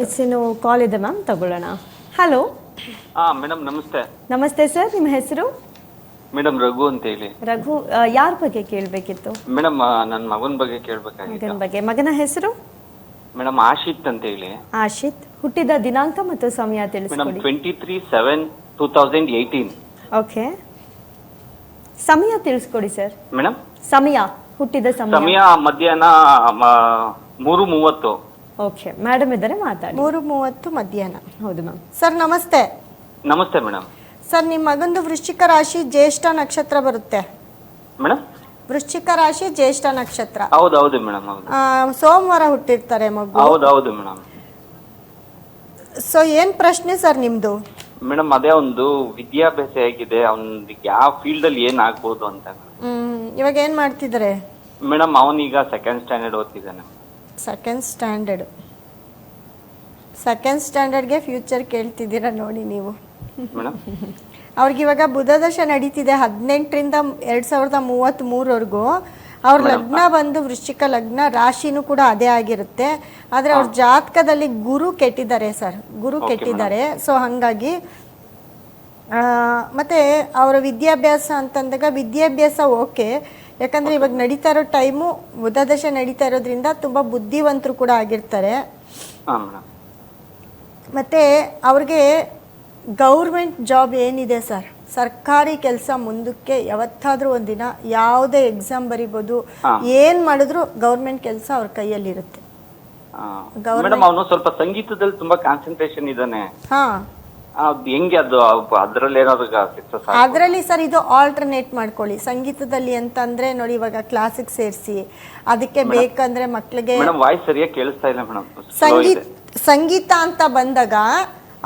ಹೆಚ್ಚಿನ ಕಾಲ್ ಇದೆ ಮ್ಯಾಮ್, ತಗೊಳ್ಳೋಣ. ಹಲೋ. ಮೇಡಮ್ ನಮಸ್ತೆ. ನಮಸ್ತೆ ಸರ್, ನಿಮ್ಮ ಹೆಸರು? ಮೇಡಮ್ ರಘು ಅಂತ ಹೇಳಿ. ರಘು, ಯಾರ ಬಗ್ಗೆ ಕೇಳಬೇಕಿತ್ತು? ಮೇಡಮ್ ನನ್ನ ಮಗನ ಬಗ್ಗೆ ಕೇಳಬೇಕಾಗಿತ್ತು. ಮಗನ ಬಗ್ಗೆ. ಮಗನ ಹೆಸರು? ಮೇಡಮ್ ಆಶಿತ್ ಅಂತ ಹೇಳಿ. ಆಶಿತ್. ಹುಟ್ಟಿದ ದಿನಾಂಕ ಮತ್ತು ಸಮಯ ಮೇಡಮ್ ತಿಳಿಸ್ಕೊಡಿ. 23/7/2018. ಓಕೆ. ಸಮಯ ತಿಳಿಸ್ಕೊಡಿ ಸರ್. ಮೇಡಮ್ ಸಮಯ, ಹುಟ್ಟಿದ ಸಮಯ. ಸಮಯ ಮಧ್ಯಾಹ್ನ 3:30. ಓಕೆ, ಮೇಡಮ್ ಇದ್ದಾರೆ, ಮಾತಾಡಿ. 3:30 ಮಧ್ಯಾಹ್ನ. ಹೌದು ಮ್ಯಾಮ್. ಸರ್ ನಮಸ್ತೆ. ನಮಸ್ತೆ ಮೇಡಮ್. ಸರ್ ನಿಮ್ಮ ಮಗಂದು ವೃಶ್ಚಿಕ ರಾಶಿ ಜ್ಯೇಷ್ಠ ನಕ್ಷತ್ರ ಬರುತ್ತೆ. ಮೇಡಮ್ ವೃಶ್ಚಿಕ ರಾಶಿ ಜ್ಯೇಷ್ಠ ನಕ್ಷತ್ರ. ಹೌದು ಮೇಡಮ್. ಹೌದು. ಸೋಮವಾರ ಹುಟ್ಟಿರ್ತಾರೆ ಮಗು. ಹೌದು ಮೇಡಮ್. ಸೊ ಏನ್ ಪ್ರಶ್ನೆ ಸರ್ ನಿಮ್ದು? ಮೇಡಮ್ ಅದೇ ಒಂದು ವಿದ್ಯಾಭ್ಯಾಸ ಹೇಗಿದೆ, ಅವ್ನಿಗೆ ಯಾವ ಫೀಲ್ಡ್ ಅಲ್ಲಿ ಏನ್ ಆಗ್ಬೋದು ಅಂತ. ಇವಾಗ ಏನ್ ಮಾಡ್ತಿದ್ದಾರೆ? ಮೇಡಮ್ ಅವನೀಗ ಸೆಕೆಂಡ್ ಸ್ಟ್ಯಾಂಡರ್ಡ್ ಓದ್ತಿದ್ದಾನೆ. ಸೆಕೆಂಡ್ ಸ್ಟ್ಯಾಂಡರ್ಡ್ಗೆ ಫ್ಯೂಚರ್ ಕೇಳ್ತಿದ್ದೀರಾ ನೋಡಿ ನೀವು. ಮೇಡಮ್ ಅವ್ರಿಗೆ ಇವಾಗ ಬುಧ ದಶೆ ನಡೀತಿದೆ 18ರಿಂದ 2033ವರೆಗೂ. ಅವ್ರ ಲಗ್ನ ಬಂದು ವೃಶ್ಚಿಕ ಲಗ್ನ, ರಾಶಿನೂ ಕೂಡ ಅದೇ ಆಗಿರುತ್ತೆ. ಆದ್ರೆ ಅವ್ರ ಜಾತಕದಲ್ಲಿ ಗುರು ಕೆಟ್ಟಿದ್ದಾರೆ ಸರ್, ಗುರು ಕೆಟ್ಟಿದ್ದಾರೆ. ಸೊ ಹಂಗಾಗಿ ಮತ್ತೆ ಅವರ ವಿದ್ಯಾಭ್ಯಾಸ ಅಂತಂದಾಗ ವಿದ್ಯಾಭ್ಯಾಸ ಓಕೆ, ಯಾಕಂದ್ರೆ ಇವಾಗ ನಡೀತಾ ಇರೋ ಟೈಮು ಬುಧ ದಶೆ ನಡೀತಾ ಇರೋದ್ರಿಂದ ತುಂಬಾ ಬುದ್ಧಿವಂತರು ಕೂಡ ಆಗಿರ್ತಾರೆ. ಮತ್ತೆ ಅವ್ರಿಗೆ ಗೌರ್ಮೆಂಟ್ ಜಾಬ್ ಏನಿದೆ ಸರ್, ಸರ್ಕಾರಿ ಕೆಲಸ ಮುಂದಕ್ಕೆ ಯಾವತ್ತಾದ್ರೂ ಒಂದಿನ ಯಾವುದೇ ಎಕ್ಸಾಮ್ ಬರಿಬೋದು, ಏನ್ ಮಾಡಿದ್ರು ಗೌರ್ಮೆಂಟ್ ಕೆಲಸ ಅವ್ರ ಕೈಯಲ್ಲಿ ಇರುತ್ತೆ. ಅವನು ಸ್ವಲ್ಪ ಸಂಗೀತದಲ್ಲಿ ತುಂಬಾ ಕಾನ್ಸಂಟ್ರೇಷನ್ ಇದ್ದಾನೆ. ಹೆಂಗೆ ಅದು ಅದ್ರಲ್ಲಿ ಏನಾದ್ರು ಅದರಲ್ಲಿ ಸರ್ ಇದು ಆಲ್ಟರ್ನೇಟ್ ಮಾಡ್ಕೊಳ್ಳಿ. ಸಂಗೀತದಲ್ಲಿ ಅಂತಂದ್ರೆ ನೋಡಿ, ಇವಾಗ ಕ್ಲಾಸಿಕ್ ಸೇರಿಸಿ, ಅದಕ್ಕೆ ಬೇಕಂದ್ರೆ ಮಕ್ಳಿಗೆ ವಾಯ್ಸ್ ಸರಿಯಾಗಿ ಕೇಳಿಸ್ತಾ ಇಲ್ಲ ಮೇಡಮ್. ಸಂಗೀತ ಅಂತ ಬಂದಾಗ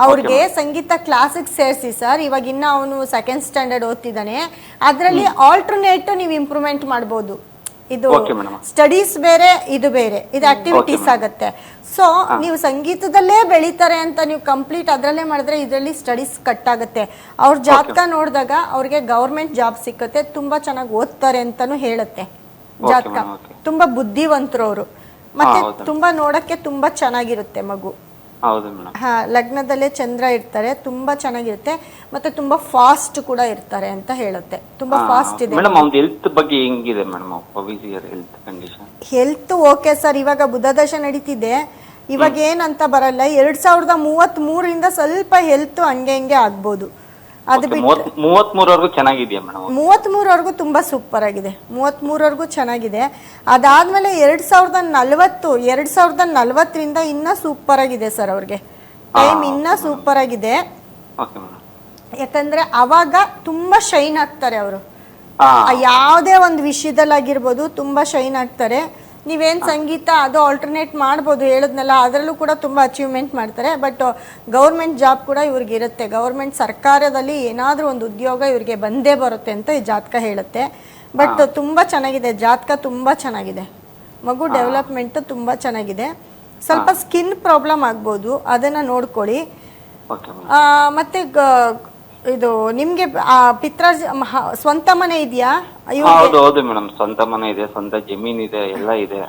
ಅವ್ರಿಗೆ ಸಂಗೀತ ಕ್ಲಾಸಿಕ್ ಸೇರಿಸಿ ಸರ್. ಇವಾಗ ಇನ್ನ ಅವನು ಸೆಕೆಂಡ್ ಸ್ಟ್ಯಾಂಡರ್ಡ್ ಓದ್ತಿದ್ದಾನೆ, ಅದರಲ್ಲಿ ಆಲ್ಟರ್ನೇಟ್ ನೀವು ಇಂಪ್ರೂವ್ಮೆಂಟ್ ಮಾಡ್ಬೋದು. ಇದು ಸ್ಟಡೀಸ್ ಬೇರೆ, ಇದು ಬೇರೆ, ಇದು ಆಕ್ಟಿವಿಟೀಸ್ ಆಗತ್ತೆ. ಸೊ ನೀವು ಸಂಗೀತದಲ್ಲೇ ಬೆಳೀತಾರೆ ಅಂತ ನೀವು ಕಂಪ್ಲೀಟ್ ಅದರಲ್ಲೇ ಮಾಡಿದ್ರೆ ಇದರಲ್ಲಿ ಸ್ಟಡೀಸ್ ಕಟ್ ಆಗುತ್ತೆ. ಅವ್ರ ಜಾತಕ ನೋಡಿದಾಗ ಅವ್ರಿಗೆ ಗವರ್ಮೆಂಟ್ ಜಾಬ್ ಸಿಕ್ಕತ್ತೆ, ತುಂಬಾ ಚೆನ್ನಾಗಿ ಓದ್ತಾರೆ ಅಂತಾನು ಹೇಳುತ್ತೆ ಜಾತಕ. ತುಂಬಾ ಬುದ್ಧಿವಂತರು ಅವರು, ಮತ್ತೆ ತುಂಬಾ ನೋಡಕ್ಕೆ ತುಂಬಾ ಚೆನ್ನಾಗಿರುತ್ತೆ ಮಗು. ಲಗ್ನದಲ್ಲೇ ಚಂದ್ರ ಇರ್ತಾರೆ, ತುಂಬಾ ಚೆನ್ನಾಗಿರುತ್ತೆ. ಮತ್ತೆ ತುಂಬಾ ಫಾಸ್ಟ್ ಕೂಡ ಇರ್ತಾರೆ ಅಂತ ಹೇಳುತ್ತೆ. ತುಂಬಾ ಫಾಸ್ಟ್ ಇದೆ. Health okay sir. ಇವಾಗ ಬುಧ ದಶೆ ನಡೀತಿದೆ, ಇವಾಗ ಏನಂತ ಬರಲ್ಲ. 2033ರಿಂದ ಸ್ವಲ್ಪ ಹೆಲ್ತ್ ಹಂಗೆ ಹಿಂಗೆ ಆಗ್ಬೋದು. ಅದು ಬಿಟ್ಟು 33ವರೆಗೂ ಚೆನ್ನಾಗಿದೆಯಾ ಮೇಡಮ್? 33ವರೆಗೂ ತುಂಬಾ ಸೂಪರ್ ಆಗಿದೆ. 33ವರೆಗೂ ಚೆನ್ನಾಗಿದೆ. ಅದಾದ್ಮೇಲೆ 2040ರಿಂದ ಇನ್ನ ಸೂಪರ್ ಆಗಿದೆ ಸರ್. ಅವ್ರಿಗೆ ಟೈಮ್ ಇನ್ನ ಸೂಪರ್ ಆಗಿದೆ. ಯಾಕಂದ್ರೆ ಅವಾಗ ತುಂಬಾ ಶೈನ್ ಆಗ್ತಾರೆ ಅವರು. ಯಾವುದೇ ಒಂದು ವಿಷಯದಲ್ಲಾಗಿರ್ಬೋದು ತುಂಬಾ ಶೈನ್ ಆಗ್ತಾರೆ. ನೀವೇನ್ ಸಂಗೀತ ಅದು ಆಲ್ಟರ್ನೇಟ್ ಮಾಡ್ಬೋದು, ಹೇಳಿದ್ನಲ್ಲ, ಅದರಲ್ಲೂ ಕೂಡ ತುಂಬಾ ಅಚೀವ್ಮೆಂಟ್ ಮಾಡ್ತಾರೆ. ಬಟ್ ಗೌರ್ಮೆಂಟ್ ಜಾಬ್ ಕೂಡ ಇವ್ರಿಗೆ ಇರುತ್ತೆ. ಗೌರ್ಮೆಂಟ್ ಸರ್ಕಾರದಲ್ಲಿ ಏನಾದ್ರೂ ಒಂದು ಉದ್ಯೋಗ ಇವ್ರಿಗೆ ಬಂದೇ ಬರುತ್ತೆ ಅಂತ ಈ ಜಾತಕ ಹೇಳುತ್ತೆ. ಬಟ್ ತುಂಬಾ ಚೆನ್ನಾಗಿದೆ ಜಾತಕ, ತುಂಬಾ ಚೆನ್ನಾಗಿದೆ. ಮಗು ಡೆವಲಪ್ಮೆಂಟ್ ತುಂಬಾ ಚೆನ್ನಾಗಿದೆ. ಸ್ವಲ್ಪ ಸ್ಕಿನ್ ಪ್ರಾಬ್ಲಮ್ ಆಗ್ಬೋದು, ಅದನ್ನ ನೋಡ್ಕೊಳ್ಳಿ. ಮತ್ತೆ ಇದು ನಿಮ್ಗೆ ಪಿತ್ರಾರ್ಜ ಸ್ವಂತ ಮನೆ ಇದೆಯಾ? ಹೌದು ಮೇಡಮ್, ಸ್ವಂತ ಮನೆ ಇದೆ, ಸ್ವಂತ ಜಮೀನ್ ಇದೆ, ಎಲ್ಲ ಇದೆ.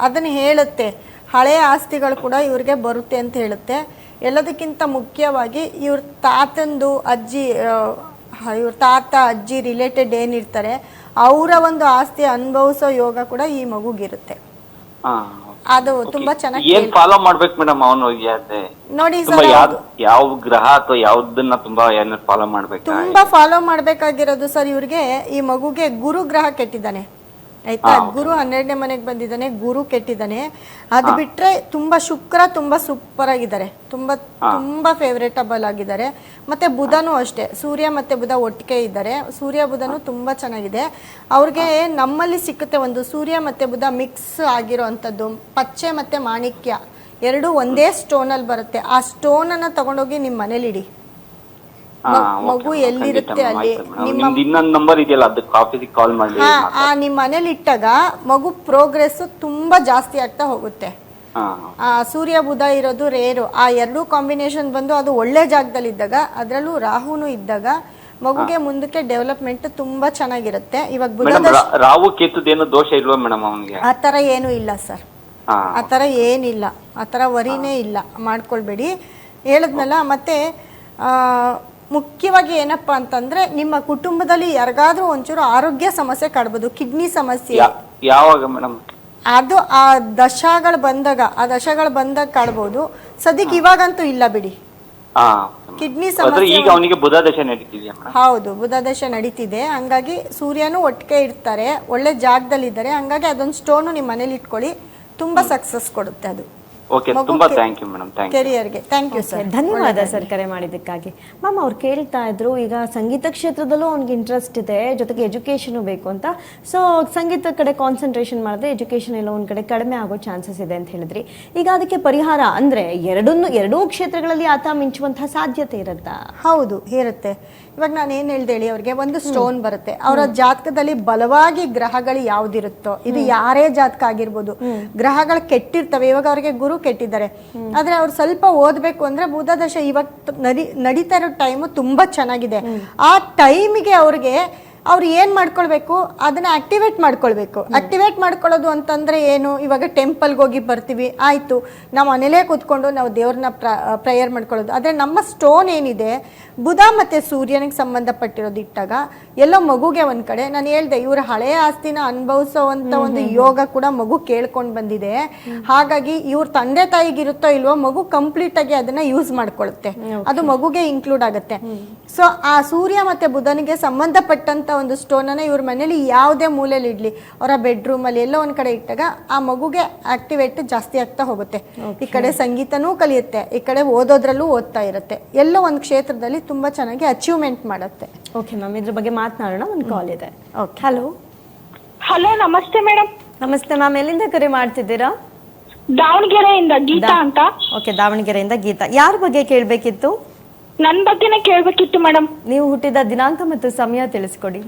ಅದನ್ನ ಹೇಳುತ್ತೆ. ಹಳೆ ಆಸ್ತಿಗಳು ಕೂಡ ಇವ್ರಿಗೆ ಬರುತ್ತೆ ಅಂತ ಹೇಳುತ್ತೆ. ಎಲ್ಲದಕ್ಕಿಂತ ಮುಖ್ಯವಾಗಿ ಇವ್ರ ತಾತಂದು ಅಜ್ಜಿ, ಇವ್ರ ತಾತ ಅಜ್ಜಿ ರಿಲೇಟೆಡ್ ಏನಿರ್ತಾರೆ ಅವರ ಒಂದು ಆಸ್ತಿ ಅನುಭವಿಸೋ ಯೋಗ ಕೂಡ ಈ ಮಗುಗಿರುತ್ತೆ. ಅದು ತುಂಬಾ ಚೆನ್ನಾಗಿ ಫಾಲೋ ಮಾಡ್ಬೇಕು ಮೇಡಮ್. ಅವನು ನೋಡಿ ಯಾವ ಗ್ರಹ ಅಥವಾ ಯಾವ್ದನ್ನ ತುಂಬಾ ಫಾಲೋ ಮಾಡ್ಬೇಕು? ತುಂಬಾ ಫಾಲೋ ಮಾಡ್ಬೇಕಾಗಿರೋದು ಸರ್. ಇವ್ರಿಗೆ ಈ ಮಗುಗೆ ಗುರು ಗ್ರಹ ಕೆಟ್ಟಿದ್ದಾನೆ, ಆಯ್ತಾ? ಗುರು 12ನೇ ಮನೆಗೆ ಬಂದಿದ್ದಾನೆ, ಗುರು ಕೆಟ್ಟಿದ್ದಾನೆ. ಅದು ಬಿಟ್ರೆ ತುಂಬಾ ಶುಕ್ರ ತುಂಬಾ ಸೂಪರ್ ಆಗಿದ್ದಾರೆ, ತುಂಬಾ ತುಂಬಾ ಫೇವರೇಟಬಲ್ ಆಗಿದ್ದಾರೆ. ಮತ್ತೆ ಬುಧನೂ ಅಷ್ಟೇ, ಸೂರ್ಯ ಮತ್ತೆ ಬುಧ ಒಟ್ಟಿಗೆ ಇದ್ದಾರೆ. ಸೂರ್ಯ ಬುಧನು ತುಂಬಾ ಚೆನ್ನಾಗಿದೆ. ಅವ್ರಿಗೆ ನಮ್ಮಲ್ಲಿ ಸಿಕ್ಕುತ್ತೆ ಒಂದು ಸೂರ್ಯ ಮತ್ತೆ ಬುಧ ಮಿಕ್ಸ್ ಆಗಿರೋಂಥದ್ದು. ಪಚ್ಚೆ ಮತ್ತೆ ಮಾಣಿಕ್ಯ ಎರಡು ಒಂದೇ ಸ್ಟೋನ್ ಅಲ್ಲಿ ಬರುತ್ತೆ. ಆ ಸ್ಟೋನ್ ಅನ್ನ ತಗೊಂಡೋಗಿ ನಿಮ್ ಮನೇಲಿ ಇಡಿ. ಮಗು ಎಲ್ಲಿರುತ್ತೆ ಅಲ್ಲಿ ನಿಮ್ ಮನೇಲಿ ಇಟ್ಟಾಗ ಮಗು ಪ್ರೋಗ್ರೆಸ್ ತುಂಬಾ ಜಾಸ್ತಿ ಆಗ್ತಾ ಹೋಗುತ್ತೆ. ಸೂರ್ಯ ಬುಧ ಇರೋದು ರೇರು. ಆ ಎರಡೂ ಕಾಂಬಿನೇಷನ್ ಬಂದು ಅದು ಒಳ್ಳೆ ಜಾಗದಲ್ಲಿ ಇದ್ದಾಗ, ಅದರಲ್ಲೂ ರಾಹುನು ಇದ್ದಾಗ ಮಗುಗೆ ಮುಂದಕ್ಕೆ ಡೆವಲಪ್ಮೆಂಟ್ ತುಂಬಾ ಚೆನ್ನಾಗಿರುತ್ತೆ. ಇವಾಗ ಬುಧ ರಾಹು ಕೇತುದೇನು ದೋಷ ಇಲ್ವಾ ಮೇಡಮ್ ಅವನಿಗೆ? ಆ ತರ ಏನು ಇಲ್ಲ ಸರ್. ಹಾ ಆ ಥರ ಏನಿಲ್ಲ, ಆ ಥರ ವರಿನೇ ಇಲ್ಲ, ಮಾಡ್ಕೊಳ್ಬೇಡಿ. ಹೇಳಿದ್ನಲ್ಲ. ಮತ್ತೆ ಮುಖ್ಯವಾಗಿ ಏನಪ್ಪಾ ಅಂತಂದ್ರೆ ನಿಮ್ಮ ಕುಟುಂಬದಲ್ಲಿ ಯಾರಿಗಾದ್ರೂ ಒಂಚೂರು ಆರೋಗ್ಯ ಸಮಸ್ಯೆ ಕಾಡ್ಬೋದು, ಕಿಡ್ನಿ ಸಮಸ್ಯೆ. ಯಾವಾಗ ಮೇಡಮ್? ಅದು ಆ ದಶಗಳು ಬಂದಾಗ ಕಾಡ್ಬೋದು. ಸದ್ಯಕ್ಕೆ ಇವಾಗಂತೂ ಇಲ್ಲ ಬಿಡಿ. ಕಿಡ್ನಿ ಸಮಸ್ಯೆ ಈಗ ಅವನಿಗೆ ಬುಧ ದಶೆ ನಡೀತಿದೆಯಾ? ಹೌದು, ಬುಧ ದಶೆ ನಡೀತಿದೆ. ಹಂಗಾಗಿ ಸೂರ್ಯನೂ ಒಟ್ಟಿಗೆ ಇರ್ತಾರೆ, ಒಳ್ಳೆ ಜಾಗದಲ್ಲಿದ್ದಾರೆ. ಹಂಗಾಗಿ ಅದೊಂದು ಸ್ಟೋನು ನಿಮ್ಮ ಮನೇಲಿ ಇಟ್ಕೊಳ್ಳಿ, ತುಂಬಾ ಸಕ್ಸಸ್ ಕೊಡುತ್ತೆ ಅದು. ಓಕೆ, ತುಂಬಾ ಥ್ಯಾಂಕ್ ಯು ಮೇಡಮ್. ಕೆರಿಯರ್ಗೆ ಥ್ಯಾಂಕ್ ಯು ಸರ್. ಧನ್ಯವಾದ ಸರ್ ಕರೆ ಮಾಡಿದ್ದಕ್ಕಾಗಿ. ಮ್ಯಾಮ್ ಅವ್ರು ಕೇಳ್ತಾ ಇದ್ರು, ಈಗ ಸಂಗೀತ ಕ್ಷೇತ್ರದಲ್ಲೂ ಅವ್ನಿಗೆ ಇಂಟ್ರೆಸ್ಟ್ ಇದೆ, ಜೊತೆಗೆ ಎಜುಕೇಷನು ಬೇಕು ಅಂತ. ಸೊ ಸಂಗೀತ ಕಡೆ ಕಾನ್ಸಂಟ್ರೇಷನ್ ಮಾಡಿದ್ರೆ ಎಜುಕೇಷನ್ ಎಲ್ಲ ಒಂದ್ ಕಡೆ ಕಡಿಮೆ ಆಗೋ ಚಾನ್ಸಸ್ ಇದೆ ಅಂತ ಹೇಳಿದ್ರಿ. ಈಗ ಅದಕ್ಕೆ ಪರಿಹಾರ ಅಂದ್ರೆ ಎರಡೂ ಕ್ಷೇತ್ರಗಳಲ್ಲಿ ಆತ ಮಿಂಚುವಂತಹ ಸಾಧ್ಯತೆ ಇರುತ್ತಾ? ಹೌದು, ಇರುತ್ತೆ. ಇವಾಗ ನಾನು ಏನ್ ಹೇಳ್ದೆ ಹೇಳಿ, ಅವ್ರಿಗೆ ಒಂದು ಸ್ಟೋನ್ ಬರುತ್ತೆ. ಅವರ ಜಾತಕದಲ್ಲಿ ಬಲವಾಗಿ ಗ್ರಹಗಳು ಯಾವ್ದಿರುತ್ತೋ, ಇದು ಯಾರೇ ಜಾತಕ ಆಗಿರ್ಬೋದು, ಗ್ರಹಗಳು ಕೆಟ್ಟಿರ್ತವೆ. ಇವಾಗ ಅವ್ರಿಗೆ ಗುರು ಕೆಟ್ಟಿದ್ದಾರೆ, ಆದ್ರೆ ಅವ್ರು ಸ್ವಲ್ಪ ಓದ್ಬೇಕು ಅಂದ್ರೆ ಬುಧ ದಶೆ ಇವಾಗ ನಡೀತಾ ಇರೋ ಟೈಮು ತುಂಬಾ ಚೆನ್ನಾಗಿದೆ. ಆ ಟೈಮಿಗೆ ಅವ್ರು ಏನ್ ಮಾಡ್ಕೊಳ್ಬೇಕು, ಅದನ್ನ ಆಕ್ಟಿವೇಟ್ ಮಾಡ್ಕೊಳ್ಬೇಕು. ಆಕ್ಟಿವೇಟ್ ಮಾಡ್ಕೊಳ್ಳೋದು ಅಂತಂದ್ರೆ ಏನು, ಇವಾಗ ಟೆಂಪಲ್ಗೆ ಹೋಗಿ ಬರ್ತೀವಿ, ಆಯ್ತು, ನಾವು ಮನೇಲೇ ಕೂತ್ಕೊಂಡು ನಾವು ದೇವ್ರನ್ನ ಪ್ರೇಯರ್ ಮಾಡ್ಕೊಳ್ಳೋದು. ಆದ್ರೆ ನಮ್ಮ ಸ್ಟೋನ್ ಏನಿದೆ, ಬುಧ ಮತ್ತೆ ಸೂರ್ಯನಿಗೆ ಸಂಬಂಧಪಟ್ಟಿರೋದು ಇಟ್ಟಾಗ ಎಲ್ಲೋ ಮಗುಗೆ ಒಂದ್ ಕಡೆ ನಾನು ಹೇಳ್ದೆ, ಇವ್ರ ಹಳೆಯ ಆಸ್ತಿನ ಅನುಭವಿಸೋವಂತ ಒಂದು ಯೋಗ ಕೂಡ ಮಗು ಕೇಳ್ಕೊಂಡ್ ಬಂದಿದೆ. ಹಾಗಾಗಿ ಇವ್ರ ತಂದೆ ತಾಯಿಗಿರುತ್ತೋ ಇಲ್ವೋ, ಮಗು ಕಂಪ್ಲೀಟ್ ಆಗಿ ಅದನ್ನ ಯೂಸ್ ಮಾಡ್ಕೊಳುತ್ತೆ, ಅದು ಮಗುಗೆ ಇನ್ಕ್ಲೂಡ್ ಆಗುತ್ತೆ. ಸೊ ಆ ಸೂರ್ಯ ಮತ್ತೆ ಬುಧನಿಗೆ ಸಂಬಂಧಪಟ್ಟಂತ ಒಂದು ಸ್ಟೋನ್ ಅನ್ನ ಇವ್ರ ಮನೇಲಿ ಯಾವುದೇ ಮೂಲೆಯಲ್ಲಿ ಇಡ್ಲಿ, ಅವರ ಬೆಡ್ರೂಮ್ ಅಲ್ಲಿ ಎಲ್ಲೋ ಒಂದ್ ಕಡೆ ಇಟ್ಟಾಗ ಆ ಮಗುಗೆ ಆಕ್ಟಿವೇಟ್ ಜಾಸ್ತಿ ಆಗ್ತಾ ಹೋಗುತ್ತೆ. ಈ ಕಡೆ ಸಂಗೀತನೂ ಕಲಿಯುತ್ತೆ, ಈ ಕಡೆ ಓದೋದ್ರಲ್ಲೂ ಓದ್ತಾ ಇರುತ್ತೆ, ಎಲ್ಲೋ ಒಂದ್ ಕ್ಷೇತ್ರದಲ್ಲಿ ತುಂಬಾ ಚೆನ್ನಾಗಿ ಅಚೀವ್ಮೆಂಟ್ ಮಾಡುತ್ತೆ. ಓಕೆ ಮ್ಯಾಮ್, ಇದ್ರ ಬಗ್ಗೆ ಮಾತನಾಡೋಣ. ಒಂದು ಕಾಲ್ ಇದೆ. Okay, hello. ಹಲೋ, ನಮಸ್ತೆ ಮೇಡಮ್. ನಮಸ್ತೆ ಮ್ಯಾಮ್, ಎಲ್ಲಿಂದ ಕರೆ ಮಾಡ್ತಿದ್ದೀರಾ? ದಾವಣಗೆರೆಯಿಂದ ಗೀತಾ ಅಂತ. ಓಕೆ, ದಾವಣಗೆರೆಯಿಂದ ಗೀತಾ. ಯಾರ ಬಗ್ಗೆ ಕೇಳಬೇಕಿತ್ತು? ನನ್ ಬಗ್ಗೆನೇ ಕೇಳ್ಬೇಕಿತ್ತು ಮೇಡಮ್. ನೀವು ಹುಟ್ಟಿದ ದಿನಾಂಕ ಮತ್ತು ಸಮಯ ತಿಳಿಸ್ಕೊಡಿ.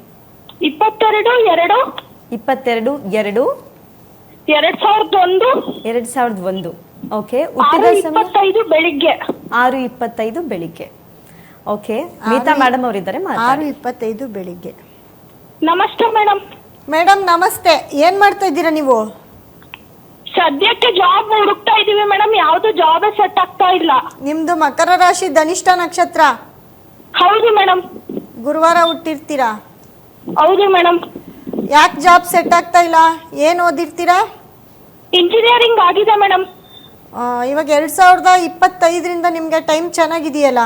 22/2/2001. ಓಕೆ, ಹುಟ್ಟಿದ ಸಮಯ 6:25 ಬೆಳಿಗ್ಗೆ. 6:25 ಬೆಳಿಗ್ಗೆ. ಓಕೆ, ಗೀತಾ ಮೇಡಮ್ ಅವರಿದ್ದಾರೆ, 6:25 ಬೆಳಿಗ್ಗೆ. ನಮಸ್ತೆ ಮೇಡಮ್. ಮೇಡಮ್ ನಮಸ್ತೆ, ಏನ್ ಮಾಡ್ತಾ ಇದ್ದೀರಾ ನೀವು? ಸದ್ಯಕ್ಕೆ ಜಾಬ್ ಹುಡುಕ್ತಾ ಇದೀವಿ ಮೇಡಮ್, ಯಾವ್ದು ಜಾಬ್ ಸೆಟ್ ಆಗ್ತಾ ಇಲ್ಲ. ನಿಮ್ದು ಮಕರ ರಾಶಿ, ಧನಿಷ್ಠ ನಕ್ಷತ್ರ. ಹೌದು ಮೇಡಮ್. ಗುರುವಾರ ಹುಟ್ಟಿರ್ತೀರಾ? ಹೌದು ಮೇಡಮ್. ಯಾಕೆ ಜಾಬ್ ಸೆಟ್ ಆಗ್ತಾ ಇಲ್ಲ? ಏನ್ ಓದಿರ್ತೀರಾ? ಇಂಜಿನಿಯರಿಂಗ್ ಆಗಿದೆ ಮೇಡಮ್. ಇವಾಗ 2025ರಿಂದ ನಿಮ್ಗೆ ಟೈಮ್ ಚೆನ್ನಾಗಿದೆಯಲ್ಲ?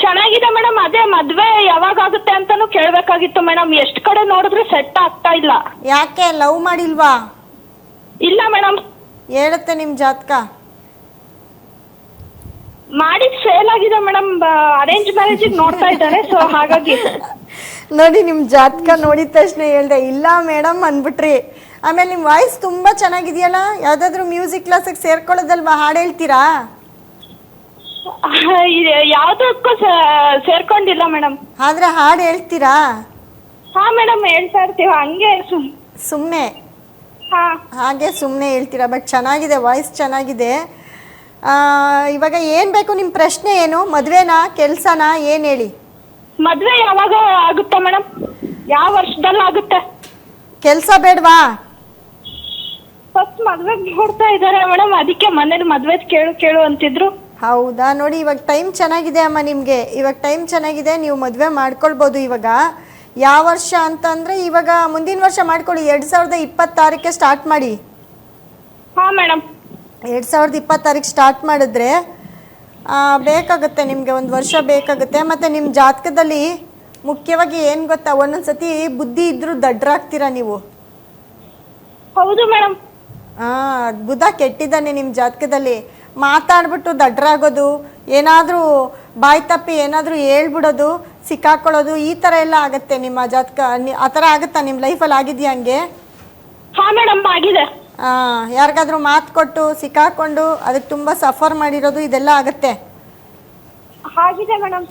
ಚೆನ್ನಾಗಿದೆ ಮೇಡಮ್. ಅದೇ ಮದ್ವೆ ಯಾವಾಗ ಆಗುತ್ತೆ ಅಂತಾನು ಕೇಳ್ಬೇಕಾಗಿತ್ತು ಮೇಡಮ್. ಎಷ್ಟ್ ಕಡೆ ನೋಡಿದ್ರು ಸೆಟ್ ಆಗ್ತಾ ಇಲ್ಲ. ಯಾಕೆ, ಲವ್ ಮಾಡಿಲ್ವಾ? ಇಲ್ಲ ಮೇಡಮ್. ಹೇಳುತ್ತೆ ನಿಮ್ ಜಾತಕ. ಮಾಡಿ ಫೇಲ್ ಆಗಿದೆ ಮೇಡಮ್. ಅರೇಂಜ್ ಮ್ಯಾರೇಜ್ ನೋಡ್ತಾ ಇದ್ದಾರೆ, ಸೊ ಹಾಗಾಗಿ. ನೋಡಿ, ನಿಮ್ ಜಾತಕ ನೋಡಿದ ತಕ್ಷಣ ಹೇಳ್ದೆ ಇಲ್ಲ ಮೇಡಮ್ ಅಂದ್ಬಿಟ್ರಿ. ಆಮೇಲೆ ನಿಮ್ ವಾಯ್ಸ್ ತುಂಬಾ ಚೆನ್ನಾಗಿದೆಯಲ್ಲ, ಯಾವ್ದಾದ್ರು ಮ್ಯೂಸಿಕ್ ಕ್ಲಾಸಿಗೆ ಸೇರ್ಕೊಳ್ಳೋದಲ್ವಾ, ಹಾಡು ಹೇಳ್ತೀರಾ? ಯಾವ್ದಕ್ಕೂ ಸೇರ್ಕೊಂಡಿಲ್ಲ ಮೇಡಮ್. ಆದ್ರೆ ಹಾಡು ಹೇಳ್ತೀರಾ? ಹಾ ಮೇಡಮ್, ಹೇಳ್ತಾ ಇರ್ತೀವಿ ಹಂಗೆ ಸುಮ್ನೆ. ಹಾ, ಹಾಗೆ ಸುಮ್ನೆ ಹೇಳ್ತೀರಾ, ಬಟ್ ಚೆನ್ನಾಗಿದೆ, ವಾಯ್ಸ್ ಚೆನ್ನಾಗಿದೆ. ಇವಾಗ ಏನ್ ಬೇಕು, ನಿಮ್ ಪ್ರಶ್ನೆ ಏನು? ಮದ್ವೆನಾ, ಕೆಲ್ಸನಾ, ಏನ್ ಹೇಳಿ? ಮದ್ವೆ ಯಾವಾಗ ಆಗುತ್ತೆ ಮೇಡಮ್? ಯಾವ ವರ್ಷದಲ್ಲಿ ಆಗುತ್ತೆ? ಕೆಲ್ಸ ಬೇಡವಾ? ಫಸ್ಟ್ ಮದ್ವೆ ನೋಡ್ತಾ ಇದಾರೆ ಮೇಡಮ್, ಅದಕ್ಕೆ ಮನೇಲಿ ಮದ್ವೆ ಕೇಳು ಅಂತಿದ್ರು. ಹೌದಾ? ನೋಡಿ, ಇವಾಗ ಟೈಮ್ ಚೆನ್ನಾಗಿದೆ ಅಮ್ಮ ನಿಮ್ಗೆ, ಇವಾಗ ಟೈಮ್ ಚೆನ್ನಾಗಿದೆ, ನೀವು ಮದ್ವೆ ಮಾಡ್ಕೊಳ್ಬೋದು. ಇವಾಗ ಯಾವ ವರ್ಷ ಅಂತಂದ್ರೆ ಇವಾಗ ಮುಂದಿನ ವರ್ಷ ಮಾಡ್ಕೊಳ್ಳಿ, 2026ಕ್ಕೆ ಸ್ಟಾರ್ಟ್ ಮಾಡಿ. ಹಾ ಮೇಡಮ್. 2026 ಸ್ಟಾರ್ಟ್ ಮಾಡಿದ್ರೆ ಬೇಕಾಗುತ್ತೆ ನಿಮ್ಗೆ, ಒಂದು ವರ್ಷ ಬೇಕಾಗುತ್ತೆ. ಮತ್ತೆ ನಿಮ್ಮ ಜಾತಕದಲ್ಲಿ ಮುಖ್ಯವಾಗಿ ಏನ್ ಗೊತ್ತಾ, ಒಂದೊಂದ್ಸತಿ ಬುದ್ಧಿ ಇದ್ರೂ ದಡ್ರಾಗ್ತೀರಾ ನೀವು. ಹೌದು ಮೇಡಮ್. ಬುಧ ಕೆಟ್ಟಿದ್ದಾನೆ ನಿಮ್ಮ ಜಾತಕದಲ್ಲಿ. ಮಾತಾಡ್ಬಿಟ್ಟು ದಡ್ರಾಗೋದು, ಏನಾದ್ರೂ ಬಾಯ್ ತಪ್ಪಿ ಏನಾದ್ರೂ ಹೇಳ್ಬಿಡೋದು, ಸಿಕ್ಕಾಕೊಳ್ಳೋದು, ಈ ತರ ಎಲ್ಲ ಆಗತ್ತೆ ನಿಮ್ಮ ಜಾತಕ. ಆ ತರ ಆಗುತ್ತಾ ನಿಮ್ ಲೈಫಲ್ಲಿ? ಆಗಿದ್ಯಾ ಹಂಗೆ? ಹಾ ಮೇಡಮ್, ಆಗಿದೆ. ಯಾರಿಗಾದ್ರೂ ಮಾತು ಕೊಟ್ಟು ಸಿಕ್ಕಾಕೊಂಡು ಅದಕ್ಕೆ ತುಂಬಾ ಸಫರ್ ಮಾಡಿರೋದು, ಇದೆಲ್ಲ ಆಗತ್ತೆ. ಆಗಿದೆ ಮೇಡಮ್.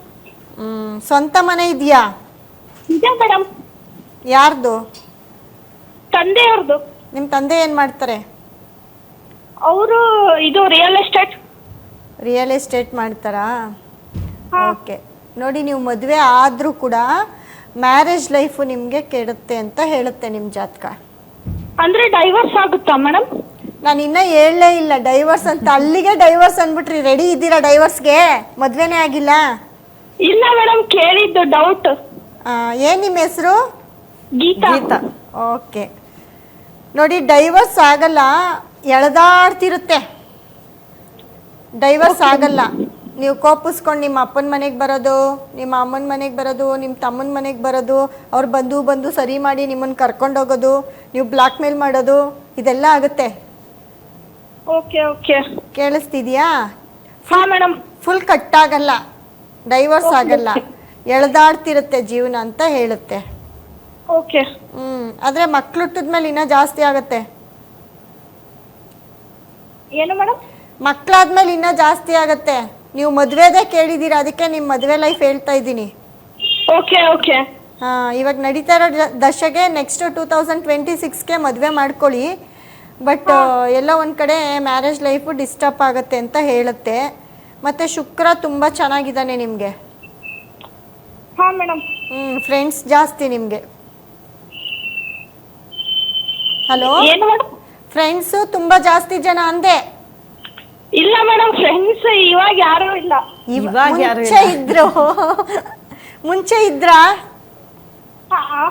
ಸ್ವಂತ ಮನೆ ಇದೆಯಾ? ಇದೆ ಮೇಡಮ್. ಯಾರ್ದು? ತಂದೆಯವ್ರದ್ದು. ನಿಮ್ ತಂದೆ ಏನ್ ಮಾಡ್ತಾರೆ? ಅವರು ಇದು ರಿಯಲ್ ಎಸ್ಟೇಟ್ ಮಾಡ್ತಾರಾ? ಓಕೆ. ನೋಡಿ, ನೀವು ಮದುವೆ ಆದ್ರೂ ಕೂಡ ಮ್ಯಾರೇಜ್ ಲೈಫು ನಿಮ್ಗೆ ಕೆಡುತ್ತೆ ಅಂತ ಹೇಳುತ್ತೆ ನಿಮ್ ಜಾತಕ. ಅಂದ್ರೆ ಡೈವರ್ಸ್ ಆಗುತ್ತಾ ಮೇಡಮ್? ನಾನು ಇನ್ನ ಹೇಳಲೇ ಇಲ್ಲ ಡೈವರ್ಸ್ ಅಂತ, ಅಲ್ಲಿಗೆ ಡೈವರ್ಸ್ ಅಂದ್ಬಿಟ್ರಿ. ರೆಡಿ ಇದ್ದೀರಾ ಡೈವರ್ಸ್ಗೆ? ಮದ್ವೆನೇ ಆಗಿಲ್ಲ? ಇಲ್ಲ ಮೇಡಮ್, ಕೇಳಿದ್ದು ಡೌಟ್. ಏನ್ ನಿಮ್ಮ ಹೆಸರು? ಗೀತಾ. ಗೀತಾ. ಓಕೆ, ನೋಡಿ ಡೈವರ್ಸ್ ಆಗಲ್ಲ, ಎಳೆದಾಡ್ತಿರುತ್ತೆ. ಡೈವರ್ಸ್ ಆಗಲ್ಲ. ನೀವು ಕೋಪಿಸ್ಕೊಂಡು ನಿಮ್ಮ ಅಪ್ಪನ ಮನೆಗೆ ಬರೋದು, ನಿಮ್ಮ ಅಮ್ಮನ ಮನೆಗೆ ಬರೋದು, ನಿಮ್ಮ ತಮ್ಮನ ಮನೆಗೆ ಬರೋದು, ಅವ್ರು ಬಂದು ಸರಿ ಮಾಡಿ ನಿಮ್ಮನ್ನು ಕರ್ಕೊಂಡೋಗೋದು, ನೀವು ಬ್ಲಾಕ್ ಮೇಲ್ ಮಾಡೋದು, ಇದೆಲ್ಲ ಆಗುತ್ತೆ. Okay okay. ಕೇಳಿಸ್ತಿದ್ಯಾ? ಹಾ ಮೇಡಮ್. ಫುಲ್ ಕಟ್ ಆಗಲ್ಲ, ಡೈವರ್ಸ್ ಆಗಲ್ಲ, ಎಳೆದಾಡ್ತಿರುತ್ತೆ ಜೀವನ ಅಂತ ಹೇಳುತ್ತೆ. ಓಕೆ. ಆದ್ರೆ ಮಕ್ಳು ಹುಟ್ಟಿದ್ಮೇಲೆ ಇನ್ನೂ ಜಾಸ್ತಿ ಆಗುತ್ತೆ. ಏನು ಮೇಡಮ್? ಮಕ್ಕಳಾದ್ಮೇಲೆ ಇನ್ನೂ ಜಾಸ್ತಿ ಆಗತ್ತೆ. ನೀವು ಮದುವೆದೇ ಕೇಳಿದ್ದೀರಾ, ಅದಕ್ಕೆ ನಿಮ್ಮ ಮದುವೆ ಲೈಫ್ ಹೇಳ್ತಾ ಇದ್ದೀನಿ. Okay okay. ಇವಾಗ ನಡೀತಾ ಇರೋ ದಶೆಗೆ ನೆಕ್ಸ್ಟ್ 2026ಗೆ ಮದುವೆ ಮಾಡ್ಕೊಳ್ಳಿ. ಬಟ್ ಎಲ್ಲ ಒಂದು ಕಡೆ ಮ್ಯಾರೇಜ್ ಲೈಫು ಡಿಸ್ಟರ್ಬ್ ಆಗುತ್ತೆ ಅಂತ ಹೇಳುತ್ತೆ. ಮತ್ತು ಶುಕ್ರ ತುಂಬ ಚೆನ್ನಾಗಿದ್ದಾನೆ ನಿಮಗೆ. ಹಾ ಮೇಡಮ್. ಫ್ರೆಂಡ್ಸ್ ಜಾಸ್ತಿ ನಿಮಗೆ. ಹಲೋ, ಏನು ಮೇಡಮ್? ಫ್ರೆಂಡ್ಸು ತುಂಬ ಜಾಸ್ತಿ ಜನ ಅಂದೆ. ಇಲ್ಲ ಮೇಡಮ್, ಫ್ರೆಂಡ್ಸ್ ಇವಾಗ ಯಾರು ಇಲ್ಲ. ಇವಾಗ ಯಾರು ಮುಂಚೆ ಇದ್ರು. ಮುಂಚೆ ಇದ್ರಾ?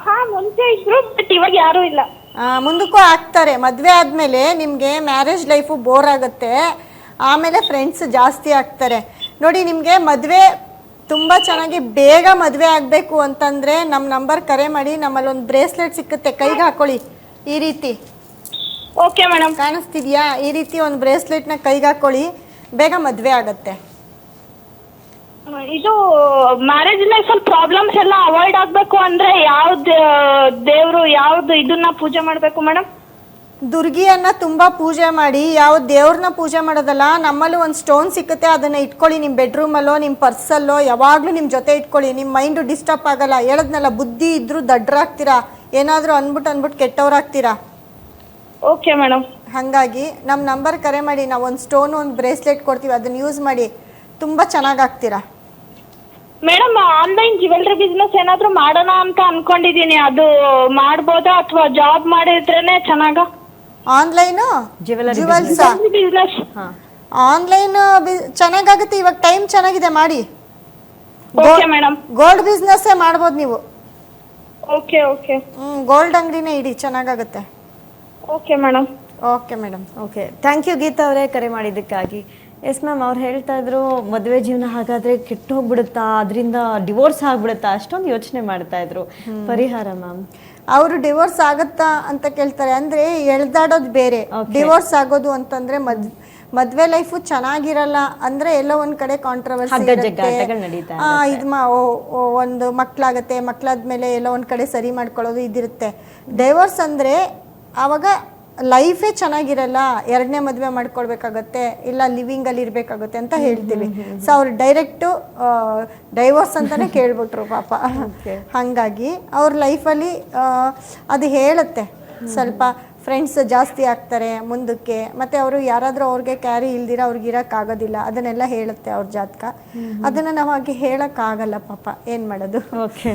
ಹಾ ಮುಂಚೆ ಇದ್ರು, ಬಟ್ ಇವಾಗ ಯಾರು ಇಲ್ಲ. ಮುಂದಕ್ಕೂ ಆಗ್ತಾರೆ. ಮದುವೆ ಆದಮೇಲೆ ನಿಮಗೆ ಮ್ಯಾರೇಜ್ ಲೈಫು ಬೋರ್ ಆಗುತ್ತೆ, ಆಮೇಲೆ ಫ್ರೆಂಡ್ಸ್ ಜಾಸ್ತಿ ಆಗ್ತಾರೆ. ನೋಡಿ, ನಿಮಗೆ ಮದುವೆ ತುಂಬ ಚೆನ್ನಾಗಿ ಬೇಗ ಮದುವೆ ಆಗಬೇಕು ಅಂತಂದರೆ ನಮ್ಮ ನಂಬರ್ ಕರೆ ಮಾಡಿ. ನಮ್ಮಲ್ಲಿ ಒಂದು ಬ್ರೇಸ್ಲೆಟ್ ಸಿಕ್ಕುತ್ತೆ, ಕೈಗೆ ಹಾಕೊಳ್ಳಿ ಈ ರೀತಿ. Okay madam. ಕಾಣಿಸ್ತಿದ್ಯಾ? ಈ ರೀತಿ ಒಂದು ಬ್ರೇಸ್ಲೆಟ್ನ ಕೈಗೆ ಹಾಕೊಳ್ಳಿ, ಬೇಗ ಮದುವೆ ಆಗತ್ತೆ. ಇದು ಮ್ಯಾರೇಜ್ ಲೈಫ್ ಅಲ್ಲಿ ಪ್ರಾಬ್ಲಮ್ಸ್ ಎಲ್ಲ ಅವಾಯ್ಡ್ ಆಗ್ಬೇಕು ಅಂದ್ರೆ ಯಾವ್ದು ದೇವ್ರು, ಯಾವ್ದು ಇದನ್ನ ಪೂಜೆ ಮಾಡ್ಬೇಕು ಮೇಡಮ್? ದುರ್ಗಿಯನ್ನ ತುಂಬಾ ಪೂಜೆ ಮಾಡಿ. ಯಾವ ದೇವ್ರನ್ನ ಪೂಜೆ ಮಾಡೋದಲ್ಲ, ನಮ್ಮಲ್ಲೂ ಒಂದು ಸ್ಟೋನ್ ಸಿಕ್ಕುತ್ತೆ, ಅದನ್ನ ಇಟ್ಕೊಳ್ಳಿ ನಿಮ್ಮ ಬೆಡ್ರೂಮಲ್ಲೋ ನಿಮ್ಮ ಪರ್ಸಲ್ಲೋ, ಯಾವಾಗಲೂ ನಿಮ್ಮ ಜೊತೆ ಇಟ್ಕೊಳ್ಳಿ. ನಿಮ್ಮ ಮೈಂಡು ಡಿಸ್ಟರ್ಬ್ ಆಗಲ್ಲ. ಹೇಳದ್ನಲ್ಲ, ಬುದ್ಧಿ ಇದ್ರೂ ದಡ್ಡರಾಗ್ತೀರಾ, ಏನಾದರೂ ಅಂದ್ಬಿಟ್ಟು ಕೆಟ್ಟವ್ರಾಗ್ತೀರಾ. Okay madam. ಹಾಗಾಗಿ ನಮ್ಮ ನಂಬರ್ ಕರೆ ಮಾಡಿ, ನಾವು ಒಂದು ಸ್ಟೋನ್ ಒಂದು ಬ್ರೇಸ್ಲೆಟ್ ಕೊಡ್ತೀವಿ, ಅದನ್ನ ಯೂಸ್ ಮಾಡಿ, ತುಂಬ ಚೆನ್ನಾಗಾಗ್ತೀರಾ. ಮೇಡಮ್, ಆನ್ಲೈನ್ ಜ್ಯುವೆಲ್ರಿ ಬಿಸ್ನೆಸ್ ಏನಾದ್ರು ಮಾಡೋಣ ಅಂತ ಅನ್ಕೊಂಡಿದೀನಿ. ಅದು ಮಾಡ್ಬೋದಾ ಅಥವಾ ಜಾಬ್ ಮಾಡಿದ್ರೇನೆ ಚೆನ್ನಾಗ? ಆನ್ಲೈನು ಜುವೆಲ್ಸ್ ಬಿಸ್ನೆಸ್ ಆನ್ಲೈನ್ ಚೆನ್ನಾಗಾಗುತ್ತೆ. ಇವಾಗ ಟೈಮ್ ಚೆನ್ನಾಗಿದೆ, ಮಾಡಿ. Okay madam. ಗೋಲ್ಡ್ ಬಿಸ್ನೆಸ್ಸೇ ಮಾಡ್ಬೋದು ನೀವು. Okay okay. ಗೋಲ್ಡ್ ಅಂಗಡಿನೇ ಇಡಿ, ಚೆನ್ನಾಗಾಗುತ್ತೆ. Okay madam. Okay madam. Okay, thank you Geetha ಅವರೇ ಕರೆ ಮಾಡಿದ್ದಕ್ಕಾಗಿ. ಎಸ್ ಮ್ಯಾಮ್, ಅವ್ರು ಹೇಳ್ತಾ ಇದ್ರು ಮದುವೆ ಜೀವನ ಹಾಗಾದ್ರೆ ಕೆಟ್ಟು ಹೋಗ್ಬಿಡುತ್ತಾ, ಅದರಿಂದ ಡಿವೋರ್ಸ್ ಆಗ್ಬಿಡುತ್ತಾ, ಅಷ್ಟೊಂದು ಯೋಚನೆ ಮಾಡ್ತಾ ಇದ್ರು. ಪರಿಹಾರ ಮ್ಯಾಮ್? ಅವರು ಡಿವೋರ್ಸ್ ಆಗುತ್ತಾ ಅಂತ ಕೇಳ್ತಾರೆ. ಅಂದ್ರೆ ಎಳ್ದಾಡೋದು ಬೇರೆ, ಡಿವೋರ್ಸ್ ಆಗೋದು ಅಂತಂದ್ರೆ ಮದ್ವೆ ಲೈಫು ಚೆನ್ನಾಗಿರಲ್ಲ. ಅಂದ್ರೆ ಎಲ್ಲೋ ಒಂದ್ ಕಡೆ ಕಾಂಟ್ರವರ್ಸಿ ಒಂದು ಮಕ್ಳಾಗತ್ತೆ, ಮಕ್ಳಾದ್ಮೇಲೆ ಎಲ್ಲೋ ಒಂದ್ ಕಡೆ ಸರಿ ಮಾಡ್ಕೊಳ್ಳೋದು ಇದಿರುತ್ತೆ. ಡೈವೋರ್ಸ್ ಅಂದ್ರೆ ಆವಾಗ ಲೈಫೇ ಚೆನ್ನಾಗಿರಲ್ಲ, ಎರಡನೇ ಮದುವೆ ಮಾಡ್ಕೊಳ್ಬೇಕಾಗತ್ತೆ, ಇಲ್ಲ ಲಿವಿಂಗ್ ಅಲ್ಲಿ ಇರ್ಬೇಕಾಗುತ್ತೆ ಅಂತ ಹೇಳ್ತೀವಿ. ಸೊ ಅವ್ರು ಡೈರೆಕ್ಟು ಡೈವೋರ್ಸ್ ಅಂತಾನೆ ಕೇಳ್ಬಿಟ್ರು ಪಾಪ. ಹಾಗಾಗಿ ಅವ್ರ ಲೈಫಲ್ಲಿ ಅದು ಹೇಳುತ್ತೆ. ಸ್ವಲ್ಪ ಫ್ರೆಂಡ್ಸ್ ಜಾಸ್ತಿ ಆಗ್ತಾರೆ ಮುಂದಕ್ಕೆ, ಮತ್ತೆ ಅವರು ಯಾರಾದರೂ ಅವ್ರಿಗೆ ಕ್ಯಾರಿ ಇಲ್ದಿರ ಅವ್ರಿಗೆ ಇರೋಕ್ಕಾಗೋದಿಲ್ಲ, ಅದನ್ನೆಲ್ಲ ಹೇಳುತ್ತೆ ಅವ್ರ ಜಾತಕ. ಅದನ್ನು ನಾವು ಹಾಗೆ ಹೇಳೋಕ್ಕಾಗಲ್ಲ ಪಾಪ, ಏನು ಮಾಡೋದು. ಓಕೆ.